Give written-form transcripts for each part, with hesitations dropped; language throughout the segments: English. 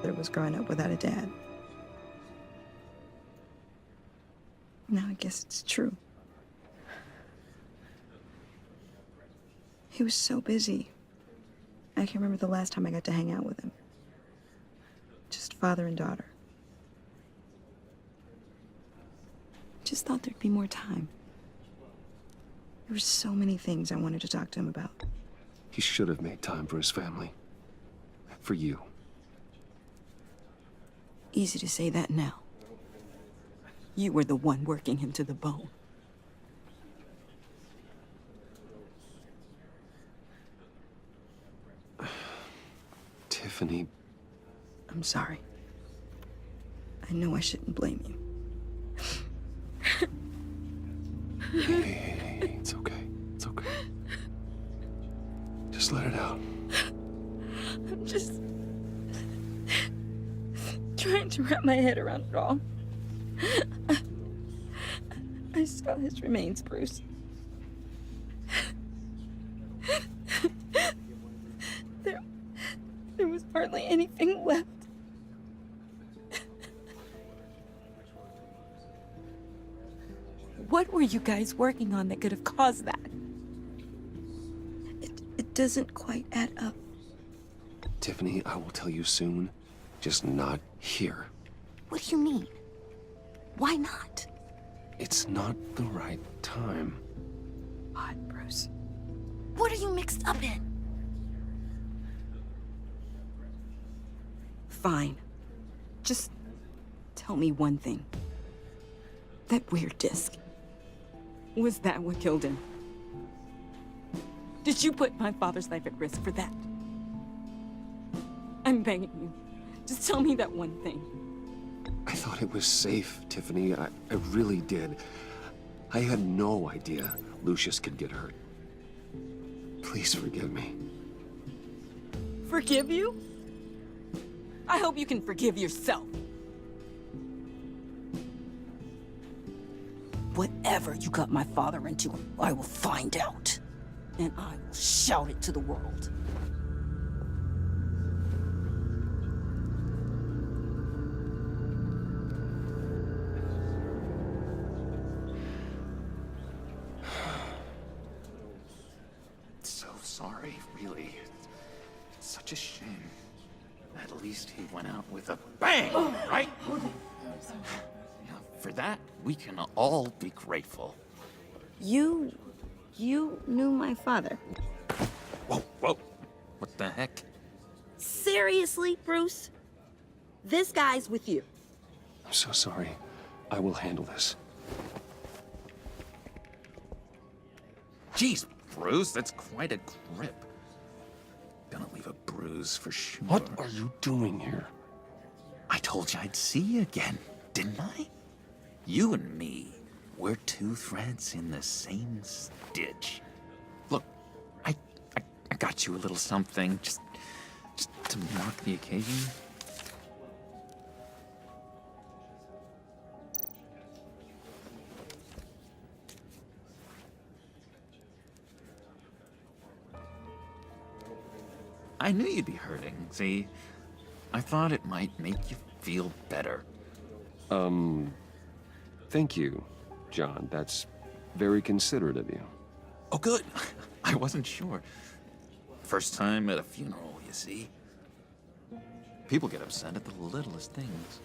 brother was growing up without a dad. Now I guess it's true. He was so busy. I can't remember the last time I got to hang out with him. Just father and daughter. Just thought there'd be more time. There were so many things I wanted to talk to him about. He should have made time for his family. For you. Easy to say that now. You were the one working him to the bone. Tiffany. I'm sorry. I know I shouldn't blame you. Hey, it's okay. It's okay. Just let it out. I'm just trying to wrap my head around it all. I saw his remains, Bruce. There was hardly anything left. What were you guys working on that could have caused that? It doesn't quite add up. Tiffany, I will tell you soon. Just not here. What do you mean? Why not? It's not the right time. Odd, Bruce. What are you mixed up in? Fine. Just tell me one thing. That weird disc. Was that what killed him? Did you put my father's life at risk for that? I'm begging you. Just tell me that one thing. I thought it was safe, Tiffany. I really did. I had no idea Lucius could get hurt. Please forgive me. Forgive you? I hope you can forgive yourself. Whatever you got my father into, I will find out. And I will shout it to the world. So sorry, really. It's such a shame. At least he went out with a bang, right? Yeah, for that, we can all be grateful. You knew my father. Whoa, whoa. What the heck? Seriously, Bruce? This guy's with you. I'm so sorry. I will handle this. Jeez, Bruce, that's quite a grip. Gonna leave a bruise for sure. What are you doing here? I told you I'd see you again, didn't I? You and me, we're two threads in the same stitch. Look, I got you a little something, just to mark the occasion. I knew you'd be hurting, see? I thought it might make you feel better. Thank you, John. That's very considerate of you. Oh, good. I wasn't sure. First time at a funeral, you see? People get upset at the littlest things.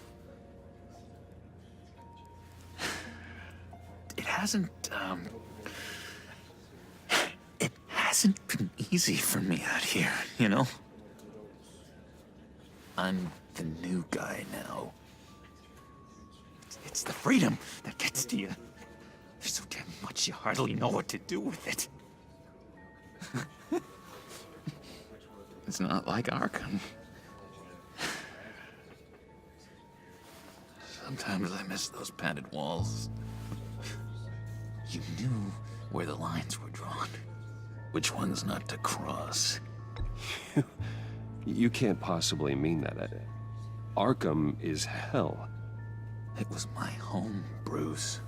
It hasn't been easy for me out here, you know? I'm the new guy now. It's the freedom that gets to you. There's so damn much you hardly know what to do with it. It's not like Arkham. Sometimes I miss those padded walls. You knew where the lines were drawn. Which ones not to cross. You can't possibly mean that. Arkham is hell. It was my home, Bruce.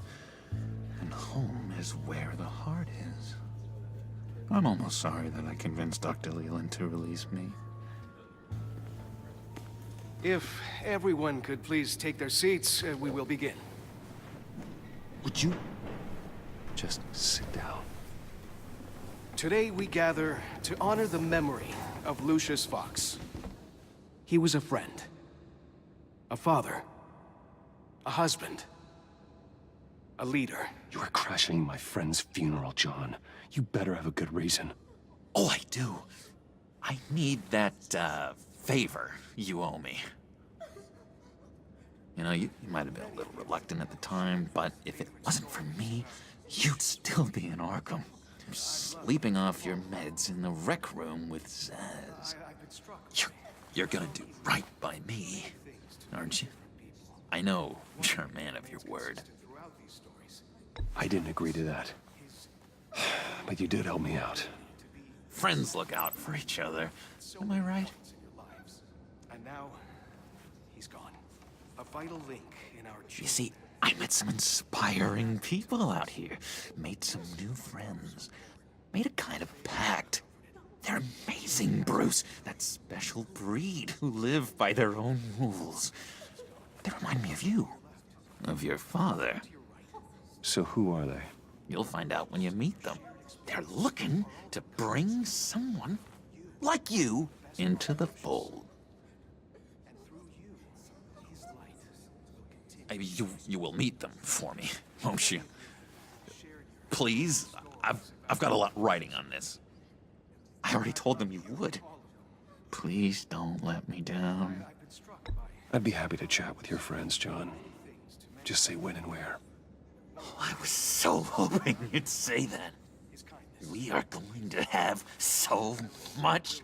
And home is where the heart is. I'm almost sorry that I convinced Dr. Leland to release me. If everyone could please take their seats, we will begin. Would you just sit down? Today we gather to honor the memory of Lucius Fox. He was a friend, a father, a husband, a leader. You are crashing my friend's funeral, John. You better have a good reason. Oh, I do. I need that, favor you owe me. You know, you might have been a little reluctant at the time, but if it wasn't for me, you'd still be in Arkham. Sleeping off your meds in the rec room with Zaz. You're gonna do right by me, aren't you? I know you're a man of your word. I didn't agree to that. But you did help me out. Friends look out for each other. Am I right? And now, he's gone. A vital link in our chain. You see, I met some inspiring people out here. Made some new friends. Made a kind of pact. They're amazing, Bruce. That special breed who live by their own rules. They remind me of you. Of your father. So who are they? You'll find out when you meet them. They're looking to bring someone like you into the fold. You will meet them for me, won't you? Please, I've got a lot writing on this. I already told them you would. Please don't let me down. I'd be happy to chat with your friends, John. Just say when and where. Oh, I was so hoping you'd say that. We are going to have so much.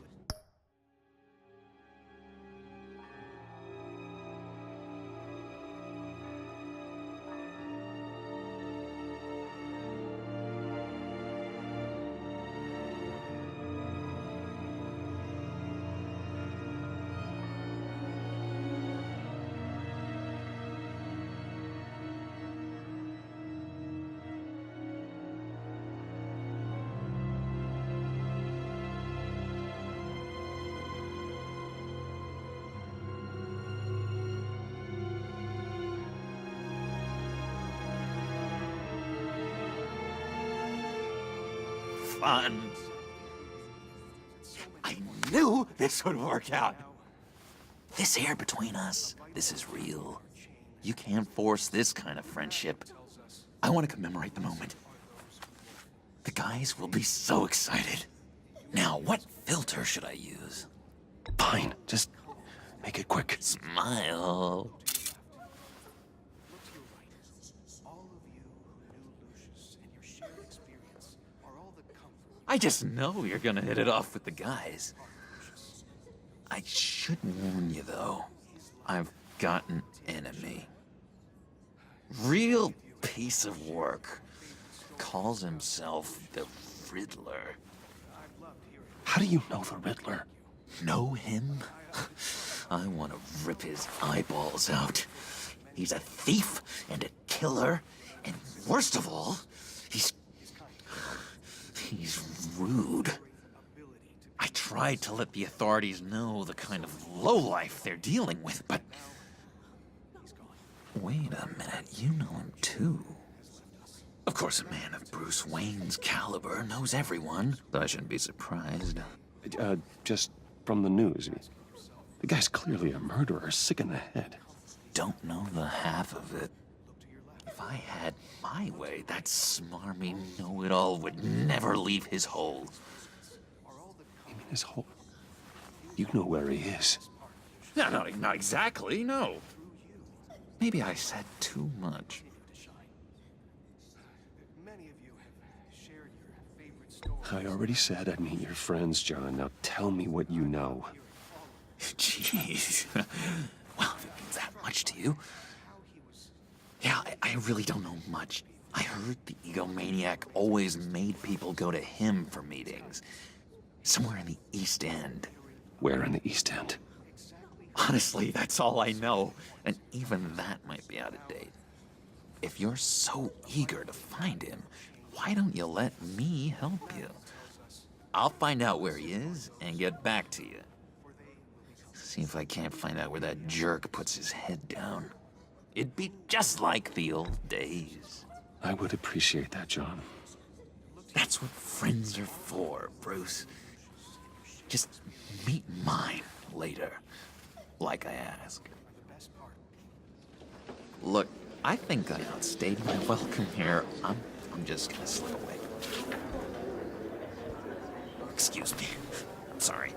Fun. I knew this would work out. This air between us, this is real. You can't force this kind of friendship. I want to commemorate the moment. The guys will be so excited. Now, what filter should I use? Fine, just make it quick. Smile. I just know you're gonna hit it off with the guys. I should warn you, though. I've got an enemy. Real piece of work. Calls himself the Riddler. How do you know the Riddler? Know him? I want to rip his eyeballs out. He's a thief and a killer, and worst of all, he's rude. I tried to let the authorities know the kind of lowlife they're dealing with, but... Wait a minute, you know him too. Of course, a man of Bruce Wayne's caliber knows everyone, but I shouldn't be surprised. Just from the news. The guy's clearly a murderer, sick in the head. Don't know the half of it. If I had my way, that smarmy know-it-all would never leave his hole. You mean his hole? You know where he is. No, not exactly, no. Maybe I said too much. I already said I'd meet your friends, John. Now tell me what you know. Jeez. Well, if it means that much to you. Yeah, I really don't know much. I heard the egomaniac always made people go to him for meetings. Somewhere in the East End. Where in the East End? Honestly, that's all I know. And even that might be out of date. If you're so eager to find him, why don't you let me help you? I'll find out where he is and get back to you. See if I can't find out where that jerk puts his head down. It'd be just like the old days. I would appreciate that, John. That's what friends are for, Bruce. Just meet mine later, like I ask. Look, I think I outstayed my welcome here. I'm just gonna slip away. Excuse me. I'm sorry.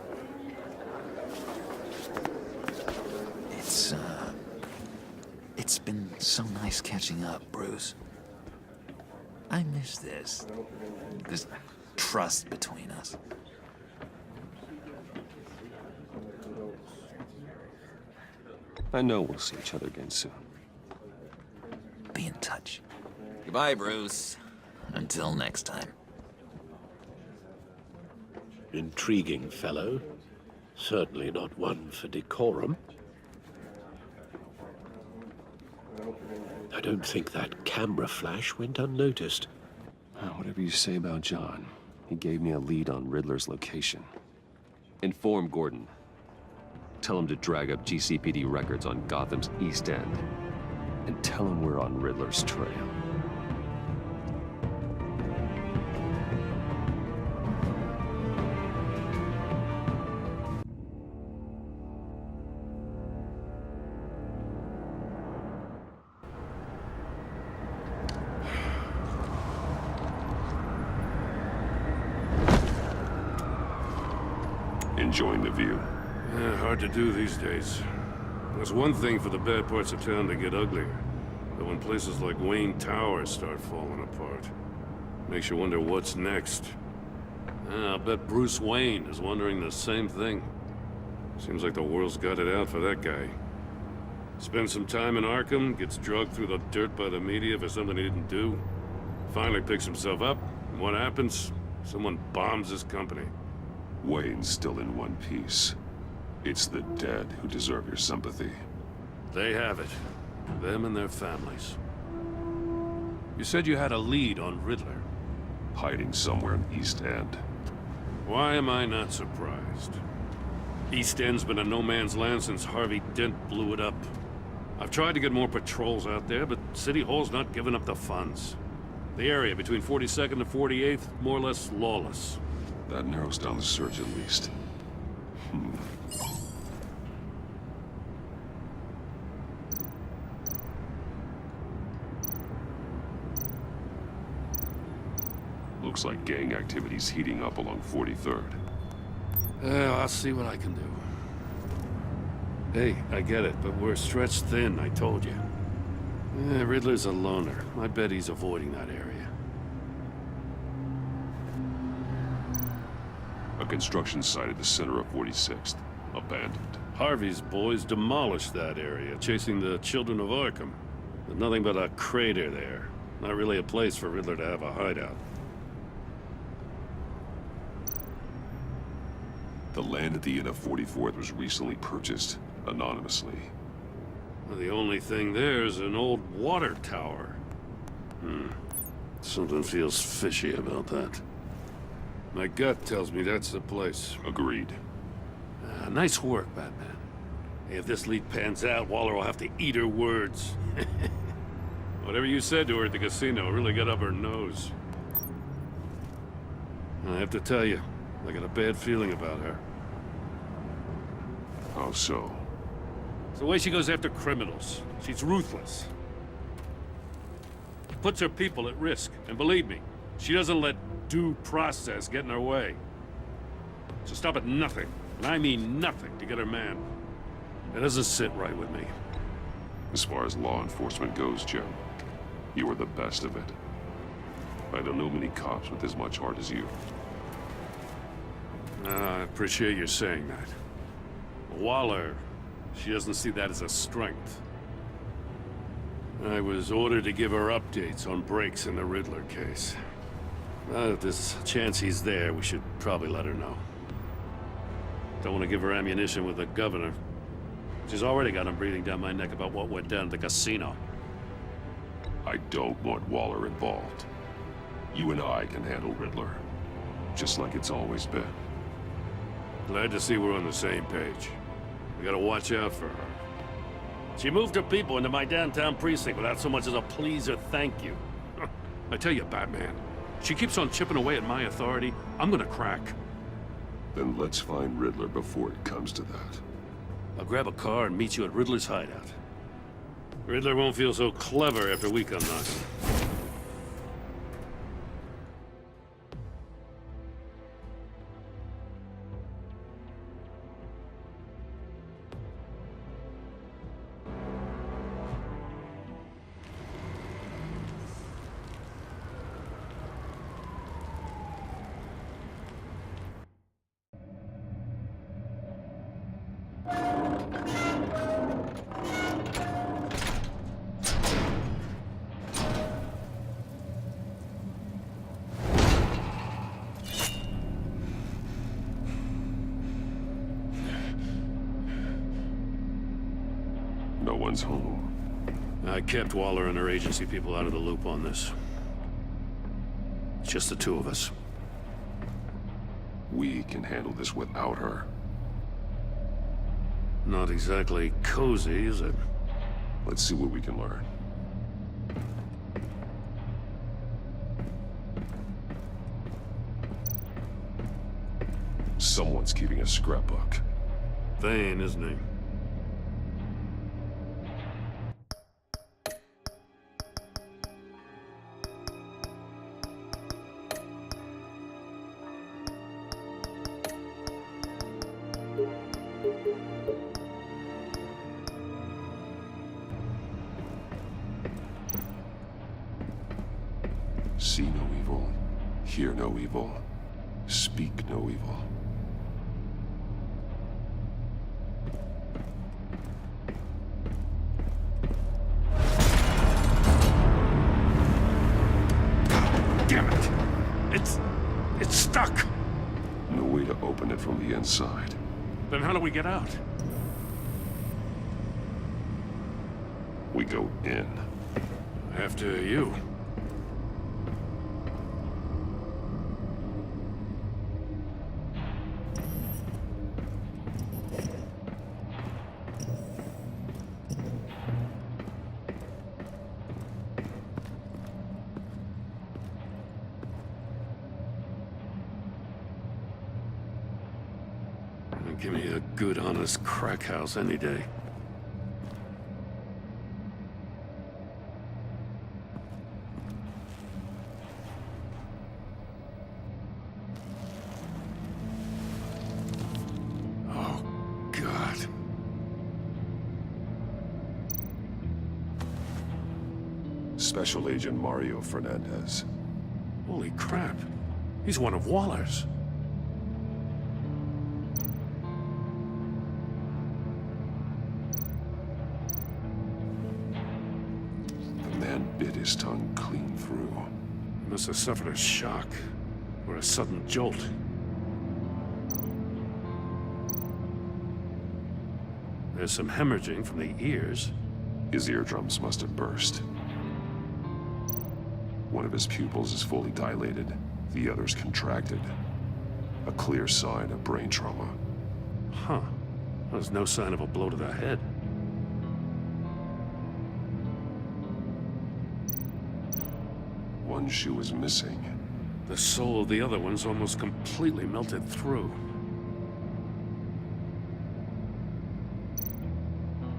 It's been so nice catching up, Bruce. I miss this trust between us. I know we'll see each other again soon. Be in touch. Goodbye, Bruce. Until next time. Intriguing fellow. Certainly not one for decorum. I don't think that camera flash went unnoticed. Whatever you say about John, he gave me a lead on Riddler's location. Inform Gordon. Tell him to drag up GCPD records on Gotham's East End. And tell him we're on Riddler's trail. Enjoying the view. Yeah, hard to do these days. There's one thing for the bad parts of town to get uglier. But when places like Wayne Tower start falling apart, makes you wonder what's next. I'll bet Bruce Wayne is wondering the same thing. Seems like the world's got it out for that guy. Spends some time in Arkham, gets drugged through the dirt by the media for something he didn't do. Finally picks himself up, and what happens? Someone bombs his company. Wayne's still in one piece. It's the dead who deserve your sympathy. They have it. Them and their families. You said you had a lead on Riddler. Hiding somewhere in East End. Why am I not surprised? East End's been a no-man's land since Harvey Dent blew it up. I've tried to get more patrols out there, but City Hall's not giving up the funds. The area between 42nd and 48th, more or less lawless. That narrows down the search at least. Looks like gang activity's heating up along 43rd. I'll see what I can do. Hey, I get it, but we're stretched thin, I told you. Riddler's a loner. I bet he's avoiding that area. A construction site at the center of 46th. Abandoned. Harvey's boys demolished that area, chasing the children of Arkham. There's nothing but a crater there. Not really a place for Riddler to have a hideout. The land at the end of 44th was recently purchased, anonymously. Well, the only thing there is an old water tower. Something feels fishy about that. My gut tells me that's the place. Agreed. Nice work, Batman. Hey, if this lead pans out, Waller will have to eat her words. Whatever you said to her at the casino really got up her nose. I have to tell you, I got a bad feeling about her. How so? It's the way she goes after criminals. She's ruthless. Puts her people at risk. And believe me, she doesn't let due process get in her way. She'll stop at nothing, and I mean nothing, to get her man. It doesn't sit right with me. As far as law enforcement goes, Jim, you are the best of it. I don't know many cops with as much heart as you. I appreciate you saying that. Waller, she doesn't see that as a strength. I was ordered to give her updates on breaks in the Riddler case. If there's a chance he's there, we should probably let her know. Don't want to give her ammunition with the governor. She's already got him breathing down my neck about what went down at the casino. I don't want Waller involved. You and I can handle Riddler, just like it's always been. Glad to see we're on the same page. We gotta watch out for her. She moved her people into my downtown precinct without so much as a please or thank you. I tell you, Batman, she keeps on chipping away at my authority. I'm gonna crack. Then let's find Riddler before it comes to that. I'll grab a car and meet you at Riddler's hideout. Riddler won't feel so clever after we come knocking. No one's home. I kept Waller and her agency people out of the loop on this. It's just the two of us. We can handle this without her. Not exactly cozy, is it? Let's see what we can learn. Someone's keeping a scrapbook. Vane, isn't he? See no evil, hear no evil, speak no evil. Damn it! It's stuck! No way to open it from the inside. Then how do we get out? We go in. After you. Give me a good, honest crack house any day. Oh, God. Special Agent Mario Fernandez. Holy crap. He's one of Waller's. Bit his tongue clean through. He must have suffered a shock, or a sudden jolt. There's some hemorrhaging from the ears. His eardrums must have burst. One of his pupils is fully dilated, the other's contracted. A clear sign of brain trauma. Huh. There's no sign of a blow to the head. One shoe is missing. The sole of the other one's almost completely melted through.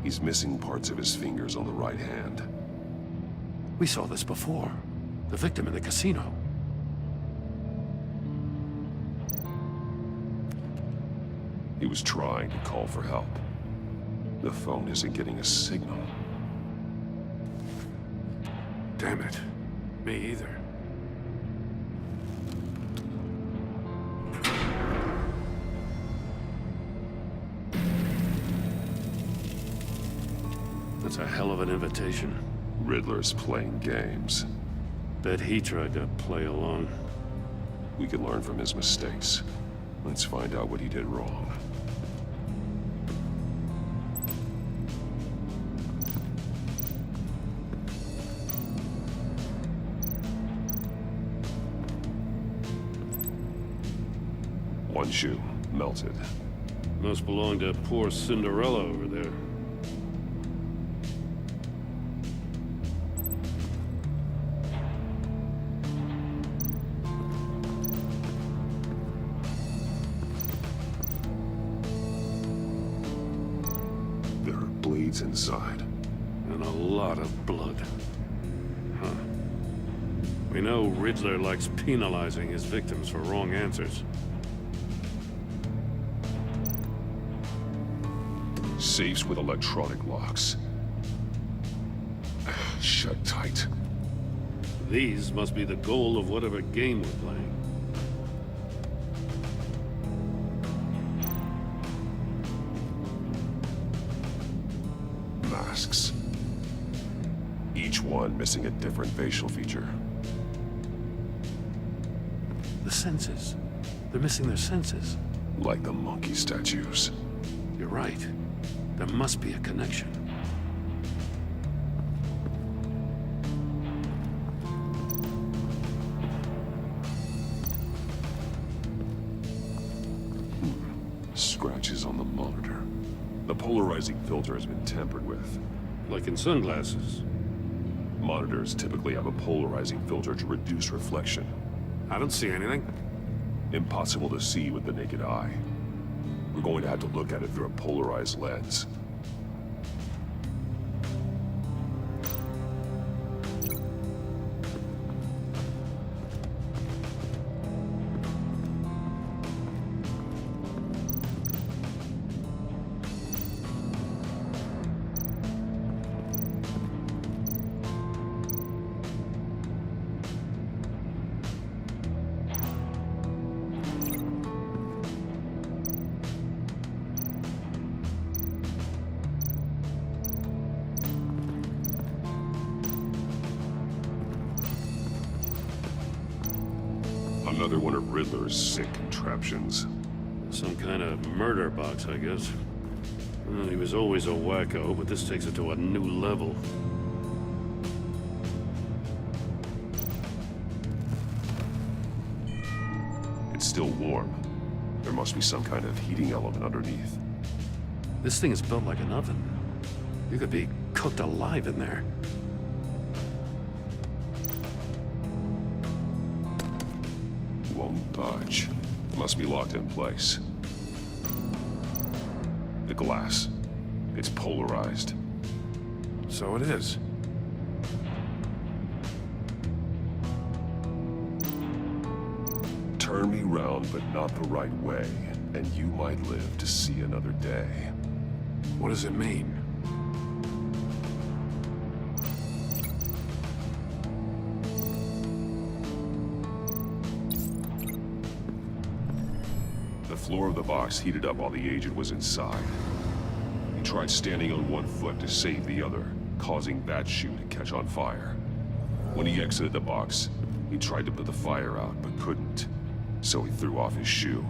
He's missing parts of his fingers on the right hand. We saw this before. The victim in the casino. He was trying to call for help. The phone isn't getting a signal. Damn it. Me either. That's a hell of an invitation. Riddler's playing games. Bet he tried to play along. We can learn from his mistakes. Let's find out what he did wrong. One shoe, melted. Must belong to poor Cinderella over there. There are blades inside. And a lot of blood. Huh. We know Riddler likes penalizing his victims for wrong answers. Safes with electronic locks. Shut tight. These must be the goal of whatever game we're playing. Masks. Each one missing a different facial feature. The senses. They're missing their senses. Like the monkey statues. You're right. There must be a connection. Scratches on the monitor. The polarizing filter has been tampered with. Like in sunglasses. Monitors typically have a polarizing filter to reduce reflection. I don't see anything. Impossible to see with the naked eye. We're going to have to look at it through a polarized lens. Another one of Riddler's sick contraptions. Some kind of murder box, I guess. Well, he was always a wacko, but this takes it to a new level. It's still warm. There must be some kind of heating element underneath. This thing is built like an oven. You could be cooked alive in there. Won't budge. Must be locked in place. The glass. It's polarized. So it is. Turn me round, but not the right way, and you might live to see another day. What does it mean? The floor of the box heated up while the agent was inside. He tried standing on one foot to save the other, causing that shoe to catch on fire. When he exited the box, he tried to put the fire out, but couldn't, so he threw off his shoe.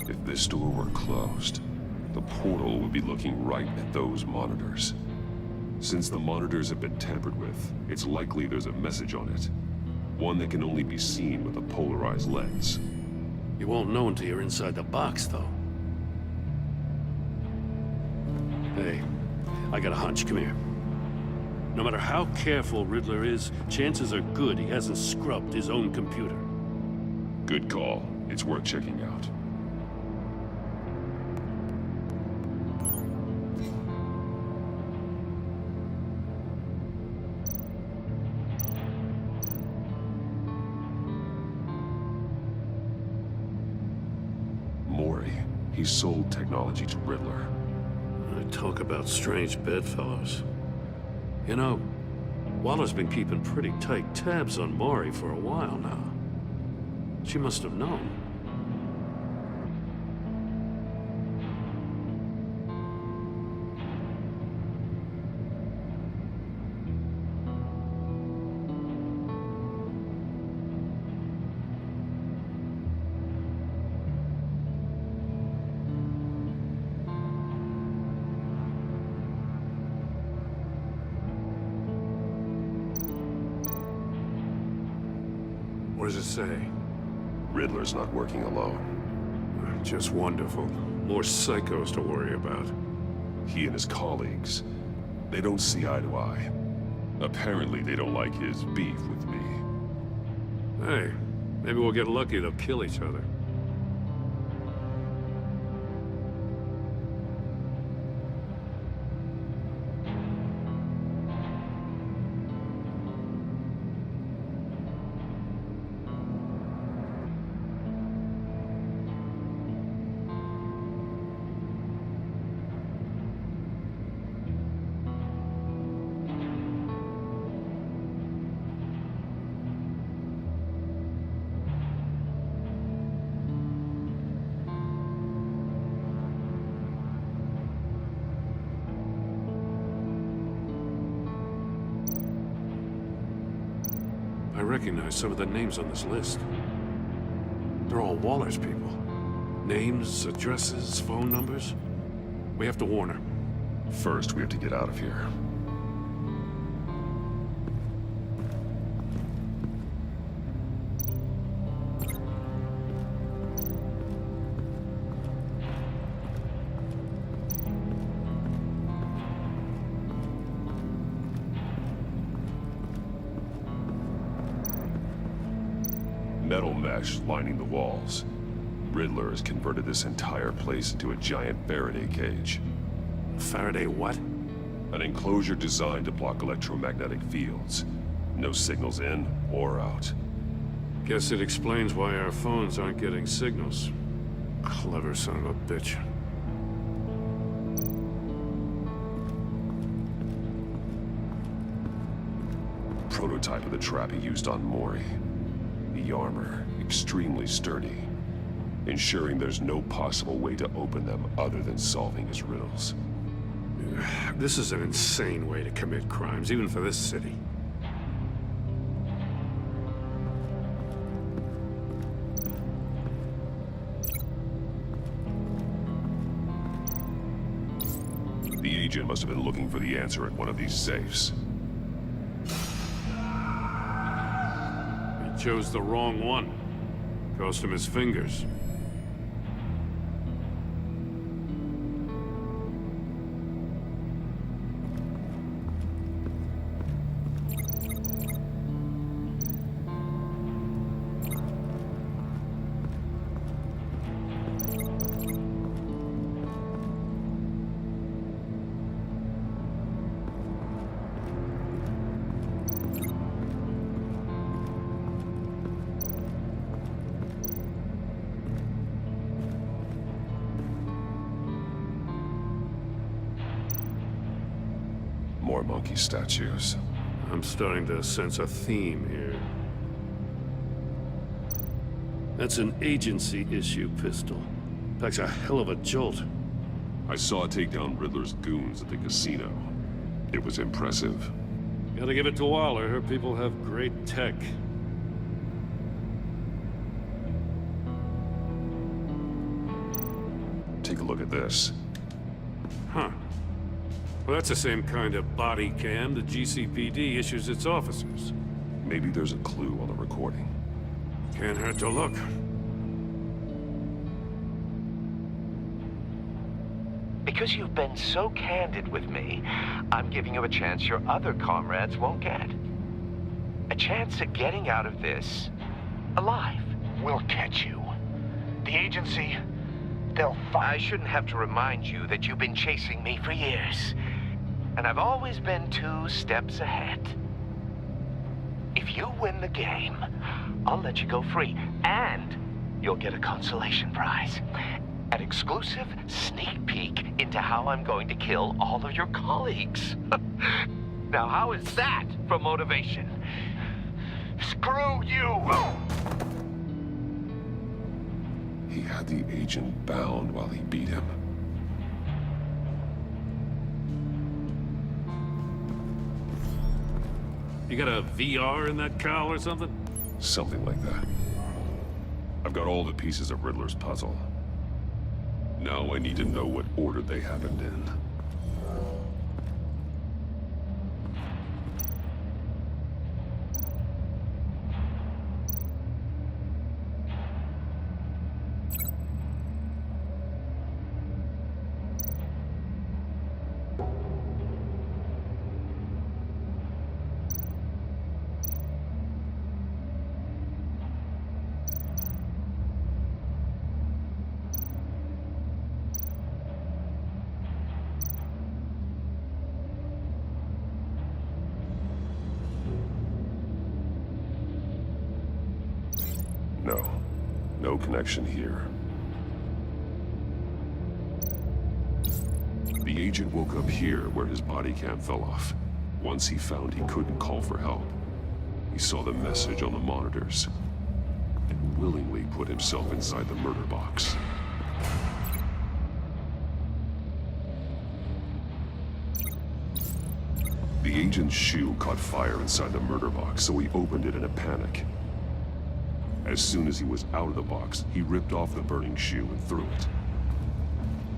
If this door were closed, the portal would be looking right at those monitors. Since the monitors have been tampered with, it's likely there's a message on it. One that can only be seen with a polarized lens. You won't know until you're inside the box, though. Hey, I got a hunch. Come here. No matter how careful Riddler is, chances are good he hasn't scrubbed his own computer. Good call. It's worth checking out. He sold technology to Riddler. Talk about strange bedfellows. You know, Waller's been keeping pretty tight tabs on Maury for a while now. She must have known. What does it say? Riddler's not working alone. Just wonderful. More psychos to worry about. He and his colleagues, they don't see eye to eye. Apparently, they don't like his beef with me. Hey, maybe we'll get lucky they'll kill each other. I recognize some of the names on this list. They're all Waller's people. Names, addresses, phone numbers. We have to warn her. First, we have to get out of here. Metal mesh lining the walls. Riddler has converted this entire place into a giant Faraday cage. Faraday what? An enclosure designed to block electromagnetic fields. No signals in or out. Guess it explains why our phones aren't getting signals. Clever son of a bitch. Prototype of the trap he used on Mori. The armor, extremely sturdy, ensuring there's no possible way to open them other than solving his riddles. This is an insane way to commit crimes, even for this city. The agent must have been looking for the answer at one of these safes. He chose the wrong one. Cost him his fingers. More monkey statues. I'm starting to sense a theme here. That's an agency-issue pistol. Packs a hell of a jolt. I saw it take down Riddler's goons at the casino. It was impressive. Gotta give it to Waller. Her people have great tech. Take a look at this. Huh. Well, that's the same kind of body cam the GCPD issues its officers. Maybe there's a clue on the recording. Can't hurt to look. Because you've been so candid with me, I'm giving you a chance your other comrades won't get. A chance at getting out of this alive. We'll catch you. The agency, they'll find... I shouldn't have to remind you that you've been chasing me for years. And I've always been 2 steps ahead. If you win the game, I'll let you go free. And you'll get a consolation prize. An exclusive sneak peek into how I'm going to kill all of your colleagues. Now, how is that for motivation? Screw you! He had the agent bound while he beat him. You got a VR in that cowl or something? Something like that. I've got all the pieces of Riddler's puzzle. Now I need to know what order they happened in. No. No connection here. The agent woke up here where his body cam fell off. Once he found he couldn't call for help, he saw the message on the monitors and willingly put himself inside the murder box. The agent's shoe caught fire inside the murder box, so he opened it in a panic. As soon as he was out of the box, he ripped off the burning shoe and threw it.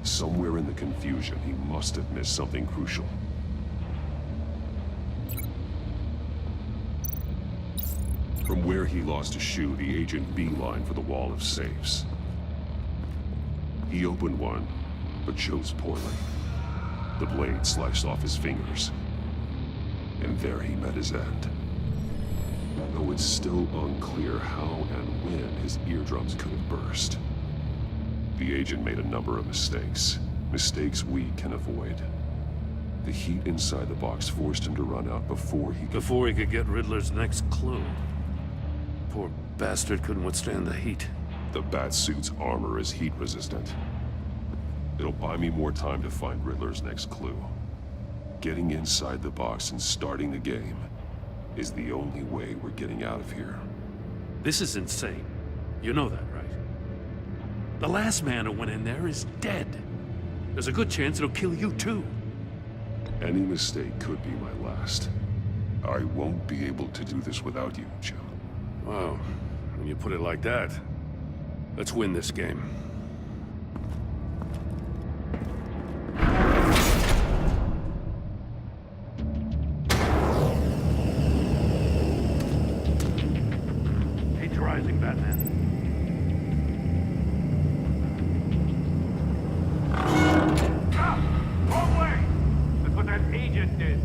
Somewhere in the confusion, he must have missed something crucial. From where he lost a shoe, the agent beelined for the wall of safes. He opened one, but chose poorly. The blade sliced off his fingers. And there he met his end. Though it's still unclear how and when his eardrums could have burst. The agent made a number of mistakes. Mistakes we can avoid. The heat inside the box forced him to run out before he could get Riddler's next clue. Poor bastard couldn't withstand the heat. The Batsuit's armor is heat resistant. It'll buy me more time to find Riddler's next clue. Getting inside the box and starting the game is the only way we're getting out of here. This is insane. You know that, right? The last man who went in there is dead. There's a good chance it'll kill you too. Any mistake could be my last. I won't be able to do this without you, Jim. Wow, when you put it like that, let's win this game. Rising, Batman. Ah! Wrong way! That's what that agent did.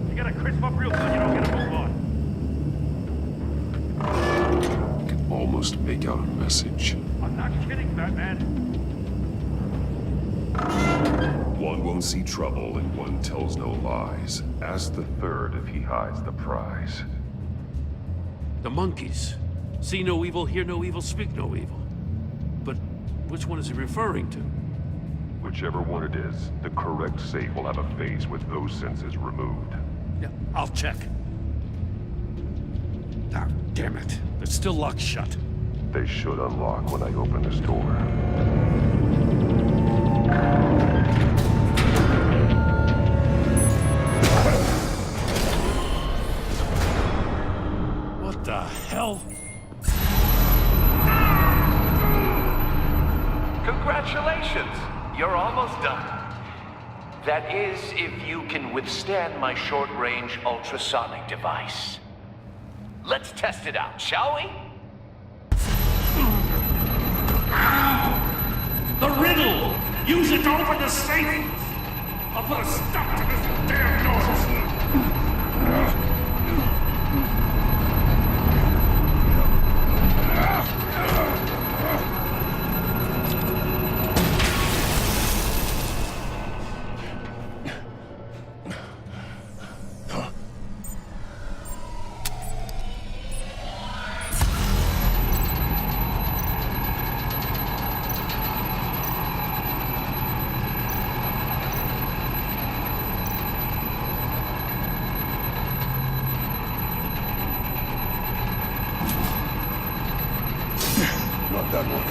You gotta crisp up real good, you don't get a move on. I can almost make out a message. I'm not kidding, Batman. One won't see trouble and one tells no lies. Ask the third if he hides the prize. The monkeys. See no evil, hear no evil, speak no evil. But which one is he referring to? Whichever one it is, the correct safe will have a face with those senses removed. Yeah, I'll check. Ah, damn it. They're still locked shut. They should unlock when I open this door. What the hell? Congratulations! You're almost done. That is, if you can withstand my short-range ultrasonic device. Let's test it out, shall we? The riddle! Use it to open the safe! I'll put a stop to this damn noise! Not that one.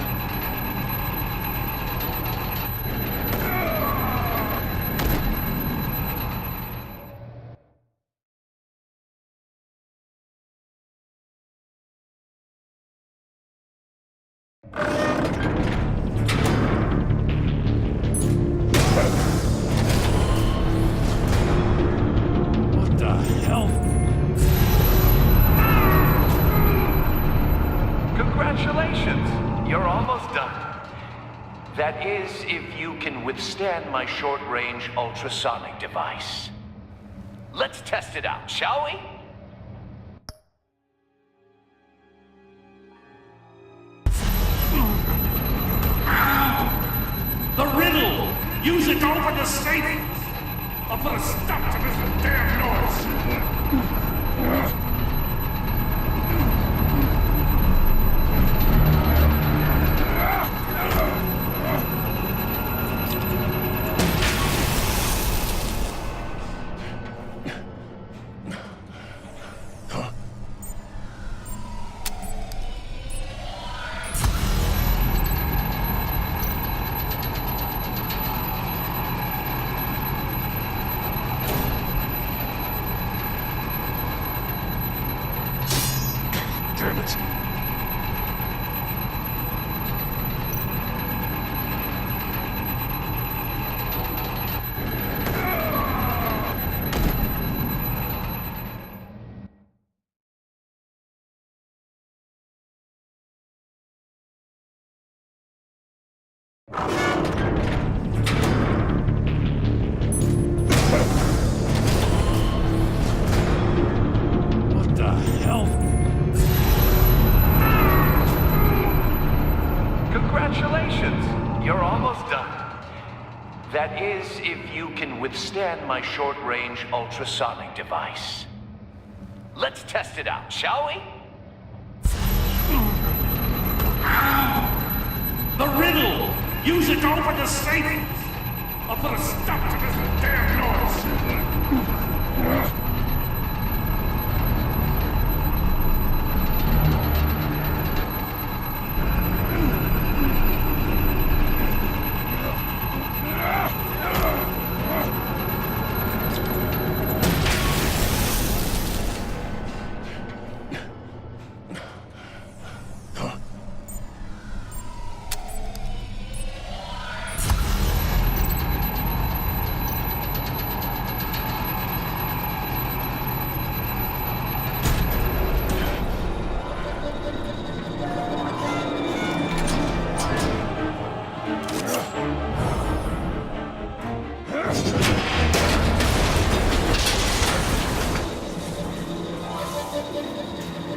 What the hell? Congratulations! You're almost done. That is, if you can withstand my short-range ultrasonic device. Let's test it out, shall we? The riddle! Use it to open the safe! I'll put a stop to this damn noise! Damn it. What the hell? Congratulations! You're almost done. That is, if you can withstand my short-range ultrasonic device. Let's test it out, shall we? The riddle! Use it to open the safe! I'll put a stop to this damn noise!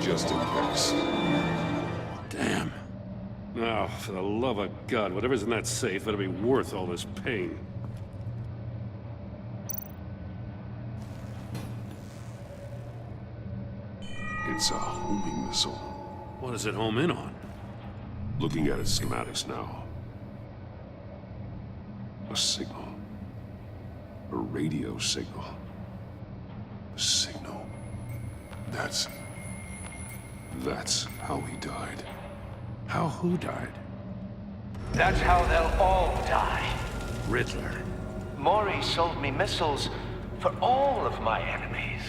Just in case. Damn. Now, for the love of God, whatever's in that safe better be worth all this pain. It's a homing missile. What does it home in on? Looking at its schematics now. A signal. A radio signal. A signal. That's how he died. How who died? That's how they'll all die. Riddler. Maury sold me missiles for all of my enemies.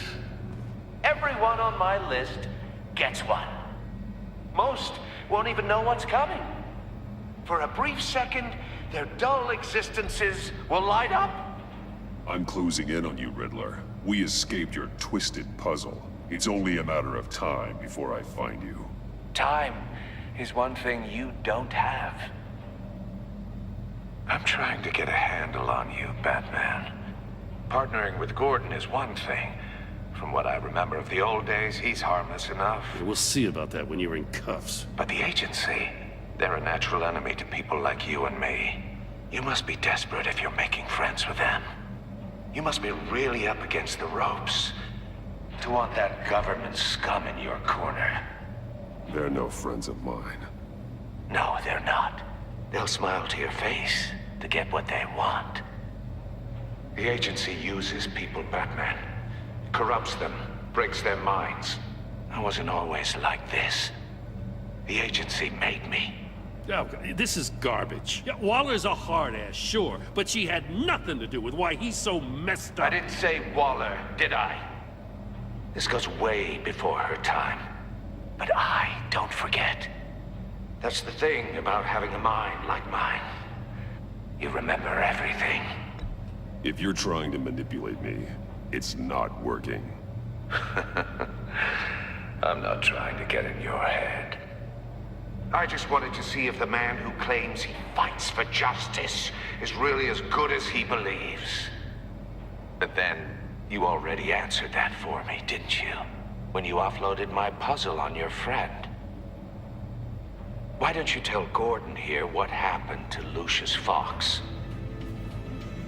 Everyone on my list gets one. Most won't even know what's coming. For a brief second, their dull existences will light up. I'm closing in on you, Riddler. We escaped your twisted puzzle. It's only a matter of time before I find you. Time is one thing you don't have. I'm trying to get a handle on you, Batman. Partnering with Gordon is one thing. From what I remember of the old days, he's harmless enough. We'll see about that when you're in cuffs. But the agency, they're a natural enemy to people like you and me. You must be desperate if you're making friends with them. You must be really up against the ropes to want that government scum in your corner. They're no friends of mine. No, they're not. They'll smile to your face to get what they want. The agency uses people, Batman. Corrupts them, breaks their minds. I wasn't always like this. The agency made me. Oh, this is garbage. Yeah, Waller's a hard ass, sure, but she had nothing to do with why he's so messed up. I didn't say Waller, did I? This goes way before her time. But I don't forget. That's the thing about having a mind like mine. You remember everything. If you're trying to manipulate me, it's not working. I'm not trying to get in your head. I just wanted to see if the man who claims he fights for justice is really as good as he believes. But then, you already answered that for me, didn't you? When you offloaded my puzzle on your friend. Why don't you tell Gordon here what happened to Lucius Fox?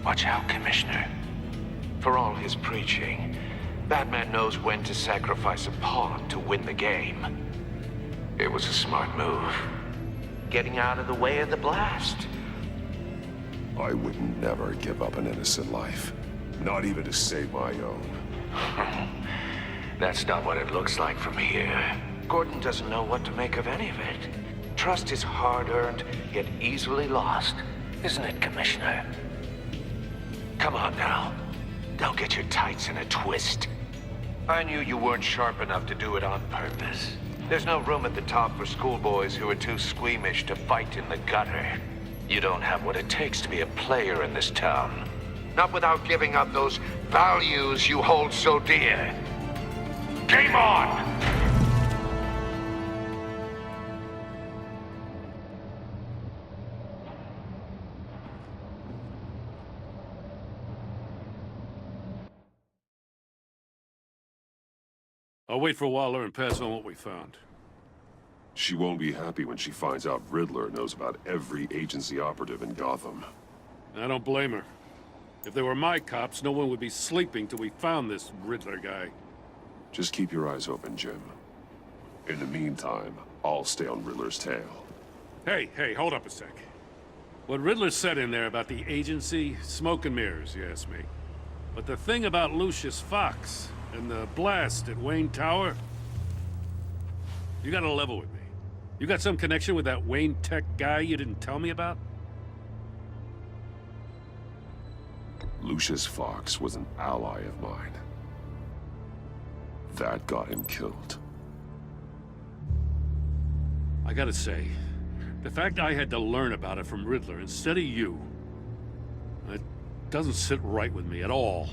Watch out, Commissioner. For all his preaching, Batman knows when to sacrifice a pawn to win the game. It was a smart move. Getting out of the way of the blast. I would never give up an innocent life. Not even to save my own. That's not what it looks like from here. Gordon doesn't know what to make of any of it. Trust is hard-earned, yet easily lost. Isn't it, Commissioner? Come on now. Don't get your tights in a twist. I knew you weren't sharp enough to do it on purpose. There's no room at the top for schoolboys who are too squeamish to fight in the gutter. You don't have what it takes to be a player in this town. Not without giving up those values you hold so dear. Game on! I'll wait for Waller and pass on what we found. She won't be happy when she finds out Riddler knows about every agency operative in Gotham. I don't blame her. If they were my cops, no one would be sleeping till we found this Riddler guy. Just keep your eyes open, Jim. In the meantime, I'll stay on Riddler's tail. Hey, hold up a sec. What Riddler said in there about the agency, smoke and mirrors, you ask me. But the thing about Lucius Fox and the blast at Wayne Tower, you gotta level with me. You got some connection with that Wayne Tech guy you didn't tell me about? Lucius Fox was an ally of mine. That got him killed. I gotta say, the fact I had to learn about it from Riddler instead of you, it doesn't sit right with me at all.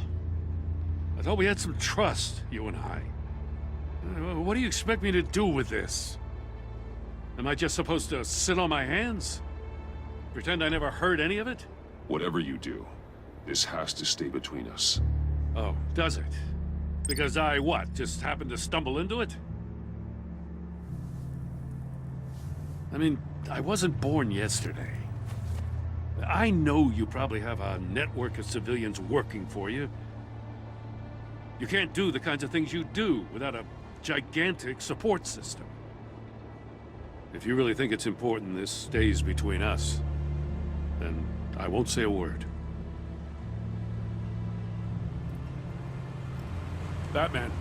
I thought we had some trust, you and I. What do you expect me to do with this? Am I just supposed to sit on my hands? Pretend I never heard any of it? Whatever you do, this has to stay between us. Oh, does it? Because I, what, just happened to stumble into it? I mean, I wasn't born yesterday. I know you probably have a network of civilians working for you. You can't do the kinds of things you do without a gigantic support system. If you really think it's important this stays between us, then I won't say a word. Batman.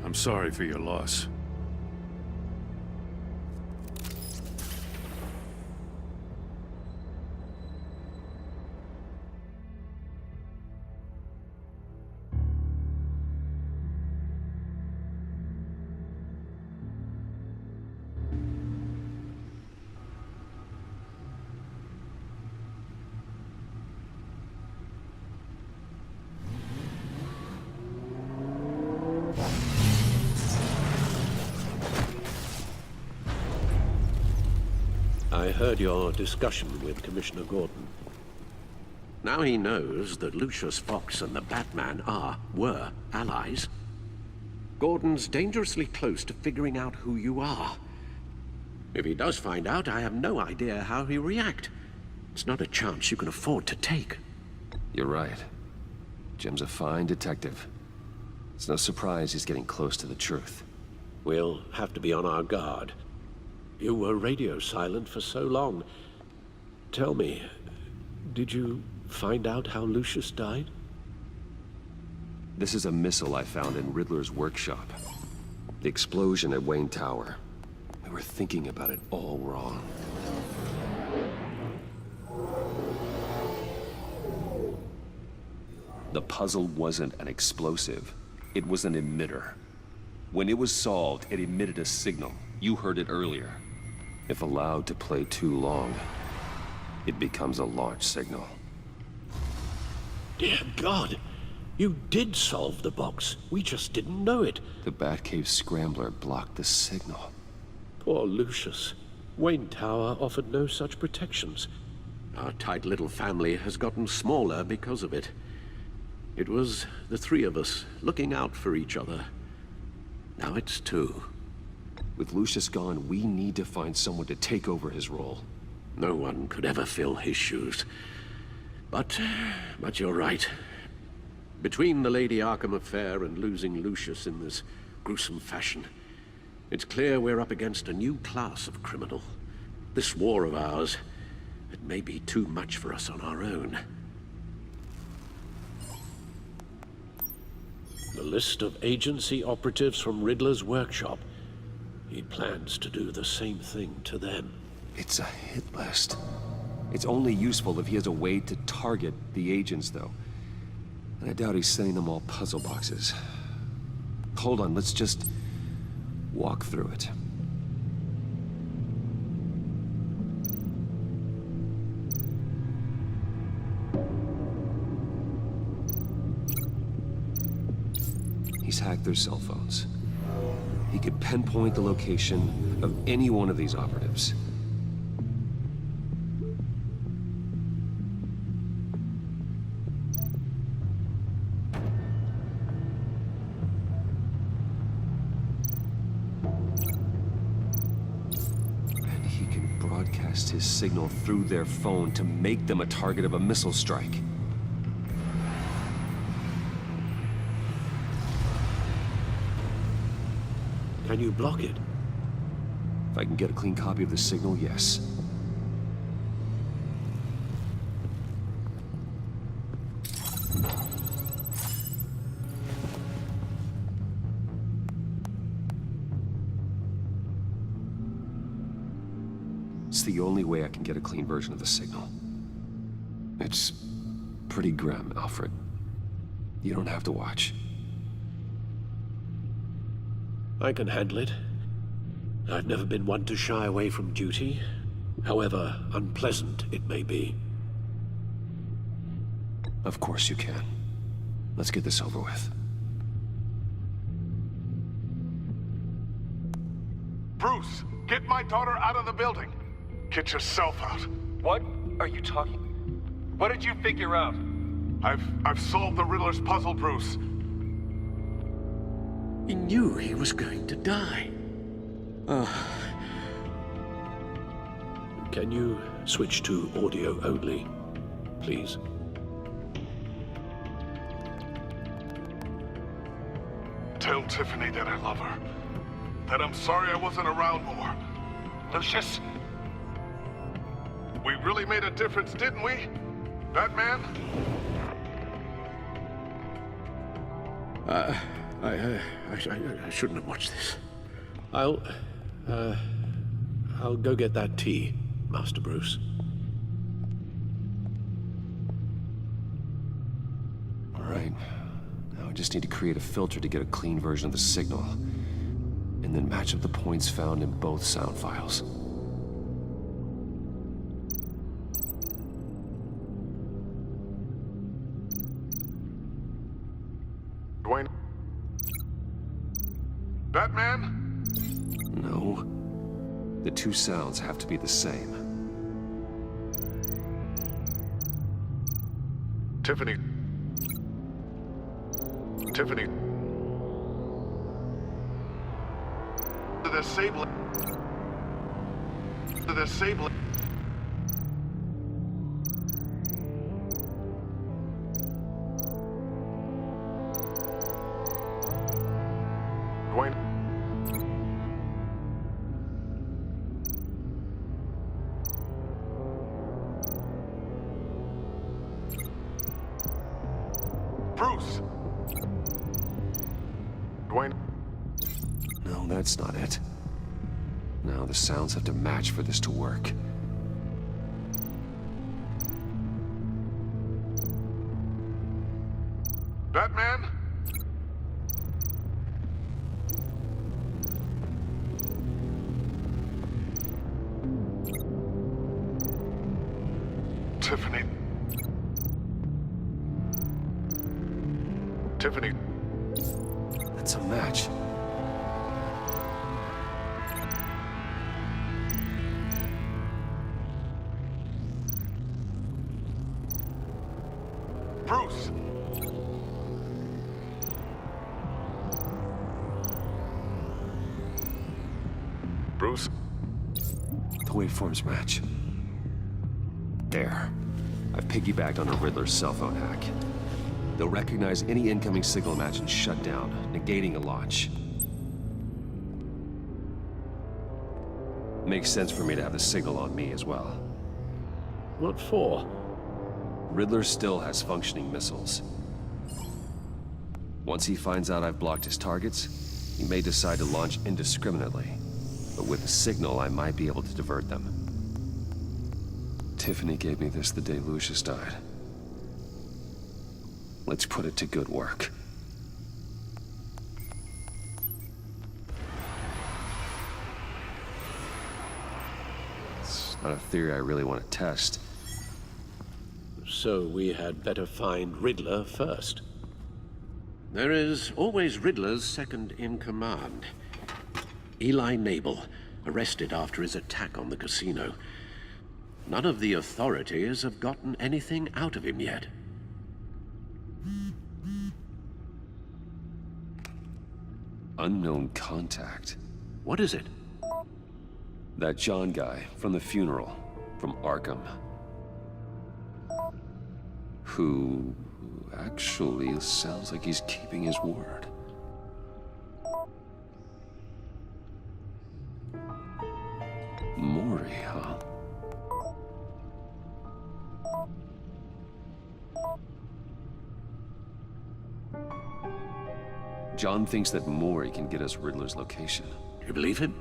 I'm sorry for your loss. I heard your discussion with Commissioner Gordon. Now he knows that Lucius Fox and the Batman were allies. Gordon's dangerously close to figuring out who you are. If he does find out, I have no idea how he'll react. It's not a chance you can afford to take. You're right. Jim's a fine detective. It's no surprise he's getting close to the truth. We'll have to be on our guard. You were radio silent for so long. Tell me, did you find out how Lucius died? This is a missile I found in Riddler's workshop. The explosion at Wayne Tower. We were thinking about it all wrong. The puzzle wasn't an explosive. It was an emitter. When it was solved, it emitted a signal. You heard it earlier. If allowed to play too long, it becomes a launch signal. Dear God, you did solve the box. We just didn't know it. The Batcave scrambler blocked the signal. Poor Lucius. Wayne Tower offered no such protections. Our tight little family has gotten smaller because of it. It was the three of us looking out for each other. Now it's two. With Lucius gone, we need to find someone to take over his role. No one could ever fill his shoes. But you're right. Between the Lady Arkham affair and losing Lucius in this gruesome fashion, it's clear we're up against a new class of criminal. This war of ours, it may be too much for us on our own. The list of agency operatives from Riddler's workshop. He plans to do the same thing to them. It's a hit list. It's only useful if he has a way to target the agents, though. And I doubt he's sending them all puzzle boxes. Hold on, let's just walk through it. He's hacked their cell phones. He could pinpoint the location of any one of these operatives. And he can broadcast his signal through their phone to make them a target of a missile strike. Can you block it? If I can get a clean copy of the signal, yes. It's the only way I can get a clean version of the signal. It's pretty grim, Alfred. You don't have to watch. I can handle it. I've never been one to shy away from duty, however unpleasant it may be. Of course you can. Let's get this over with. Bruce, get my daughter out of the building. Get yourself out. What are you talking? What did you figure out? I've solved the Riddler's puzzle, Bruce. He knew he was going to die. Can you switch to audio only, please? Tell Tiffany that I love her. That I'm sorry I wasn't around more. Lucius? We really made a difference, didn't we? Batman? I shouldn't have watched this. I'll go get that tea, Master Bruce. All right. Now I just need to create a filter to get a clean version of the signal, and then match up the points found in both sound files. Dwayne? Batman? No. The two sounds have to be the same. Tiffany. Tiffany. To disable it. To disable it. Dwayne. Bruce. Dwayne. No, that's not it. Now the sounds have to match for this to work. Batman? Tiffany. Tiffany. That's a match. Bruce. Bruce. The waveforms match. There. I've piggybacked on a Riddler's cell phone hack. They'll recognize any incoming signal match and shut down, negating a launch. Makes sense for me to have the signal on me as well. What for? Riddler still has functioning missiles. Once he finds out I've blocked his targets, he may decide to launch indiscriminately. But with the signal, I might be able to divert them. Tiffany gave me this the day Lucius died. Let's put it to good work. It's not a theory I really want to test. So we had better find Riddler first. There is always Riddler's second in command. Eli Nabel, arrested after his attack on the casino. None of the authorities have gotten anything out of him yet. Unknown contact. What is it? That John guy from the funeral, from Arkham. Who actually sounds like he's keeping his word. Maury, huh? John thinks that Maury can get us Riddler's location. Do you believe him?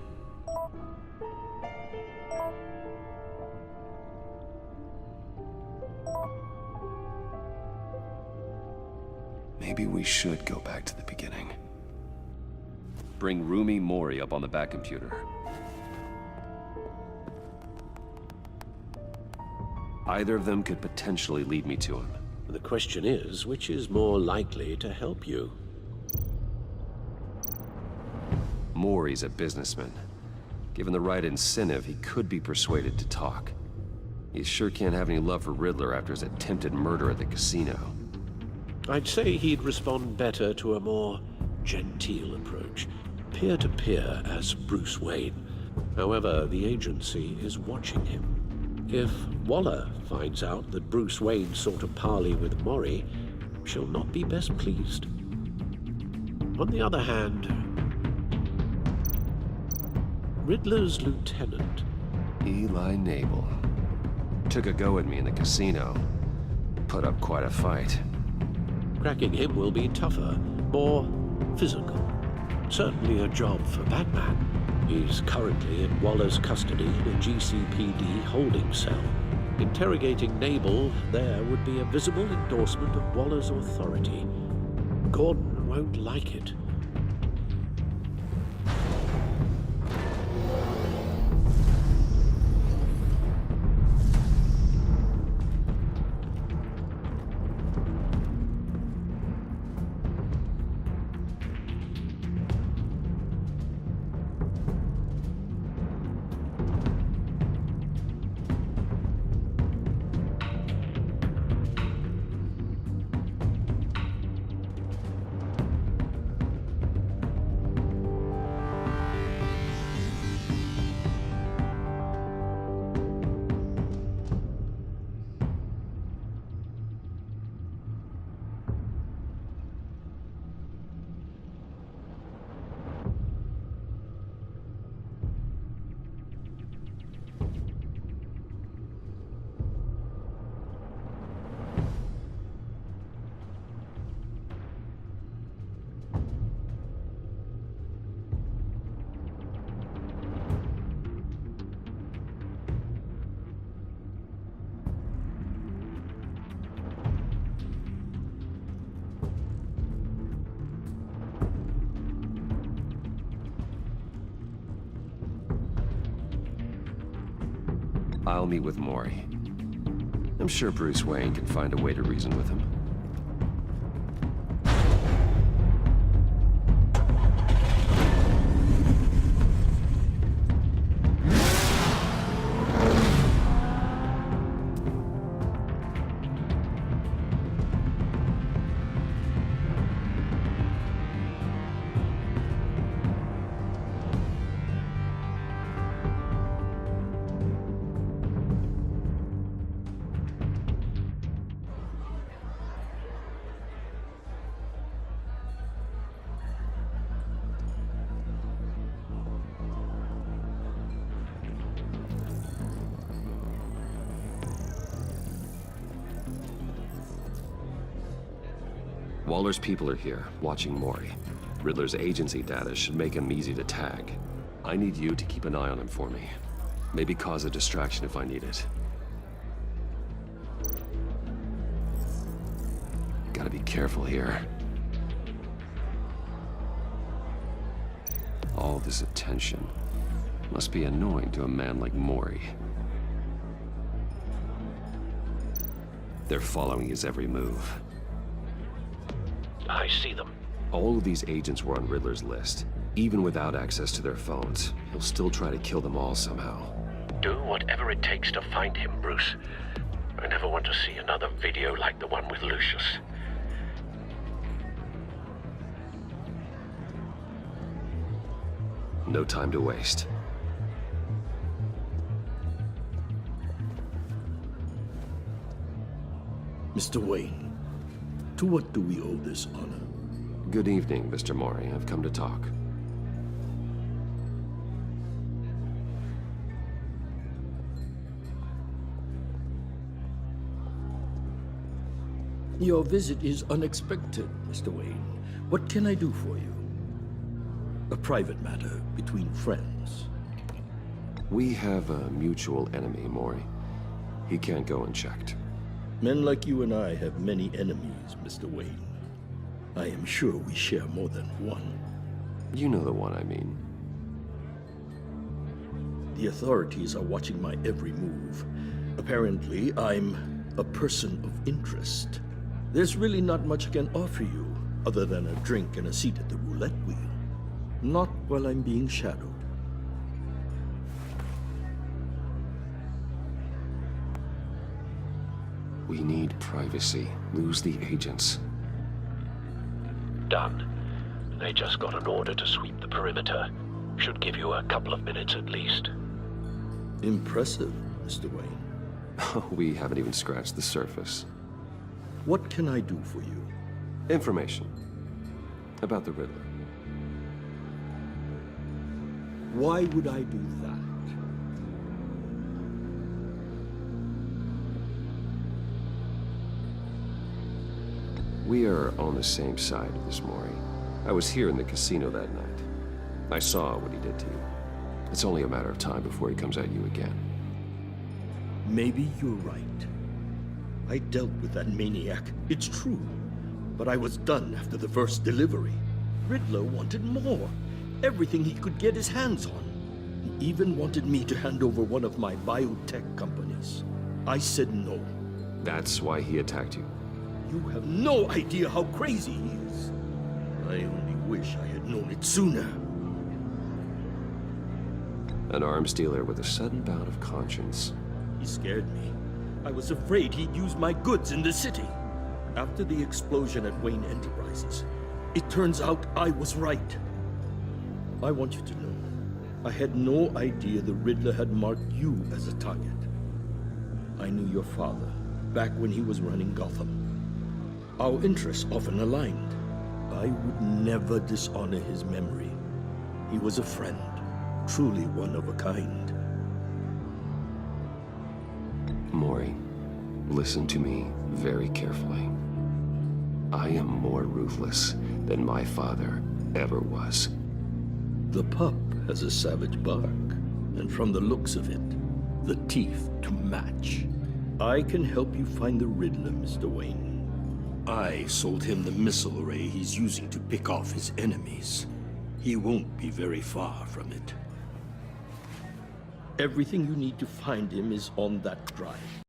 Maybe we should go back to the beginning. Bring Rumi Mori up on the back computer. Either of them could potentially lead me to him. The question is, which is more likely to help you? Mori's a businessman. Given the right incentive, he could be persuaded to talk. He sure can't have any love for Riddler after his attempted murder at the casino. I'd say he'd respond better to a more genteel approach, peer-to-peer as Bruce Wayne. However, the agency is watching him. If Waller finds out that Bruce Wayne sought a parley with Mori, she'll not be best pleased. On the other hand, Riddler's lieutenant, Eli Nabel, took a go at me in the casino. Put up quite a fight. cracking him will be tougher, more physical. Certainly a job for Batman. He's currently in Waller's custody in a GCPD holding cell. Interrogating Nabel there would be a visible endorsement of Waller's authority. Gordon won't like it. I'll meet with Mori. I'm sure Bruce Wayne can find a way to reason with him. Waller's people are here, watching Mori. Riddler's agency data should make him easy to tag. I need you to keep an eye on him for me. Maybe cause a distraction if I need it. Gotta be careful here. All this attention must be annoying to a man like Mori. They're following his every move. I see them. All of these agents were on Riddler's list. Even without access to their phones, he'll still try to kill them all somehow. Do whatever it takes to find him, Bruce. I never want to see another video like the one with Lucius. No time to waste. Mr. Wayne, to what do we owe this honor? Good evening, Mr. Mori. I've come to talk. Your visit is unexpected, Mr. Wayne. What can I do for you? A private matter between friends. We have a mutual enemy, Mori. He can't go unchecked. Men like you and I have many enemies, Mr. Wayne. I am sure we share more than one. You know the one I mean. The authorities are watching my every move. Apparently, I'm a person of interest. There's really not much I can offer you, other than a drink and a seat at the roulette wheel. Not while I'm being shadowed. We need privacy. Lose the agents. Done. They just got an order to sweep the perimeter. Should give you a couple of minutes at least. Impressive, Mr. Wayne. We haven't even scratched the surface. What can I do for you? Information. About the Riddler. Why would I do that? We are on the same side of this, Mori. I was here in the casino that night. I saw what he did to you. It's only a matter of time before he comes at you again. Maybe you're right. I dealt with that maniac, it's true. But I was done after the first delivery. Riddler wanted more. Everything he could get his hands on. He even wanted me to hand over one of my biotech companies. I said no. That's why he attacked you. You have no idea how crazy he is. I only wish I had known it sooner. An arms dealer with a sudden bout of conscience. He scared me. I was afraid he'd use my goods in the city. After the explosion at Wayne Enterprises, it turns out I was right. I want you to know, I had no idea the Riddler had marked you as a target. I knew your father back when he was running Gotham. Our interests often aligned. I would never dishonor his memory. He was a friend, truly one of a kind. Mori, listen to me very carefully. I am more ruthless than my father ever was. The pup has a savage bark, and from the looks of it, the teeth to match. I can help you find the Riddler, Mr. Wayne. I sold him the missile array he's using to pick off his enemies. He won't be very far from it. Everything you need to find him is on that drive.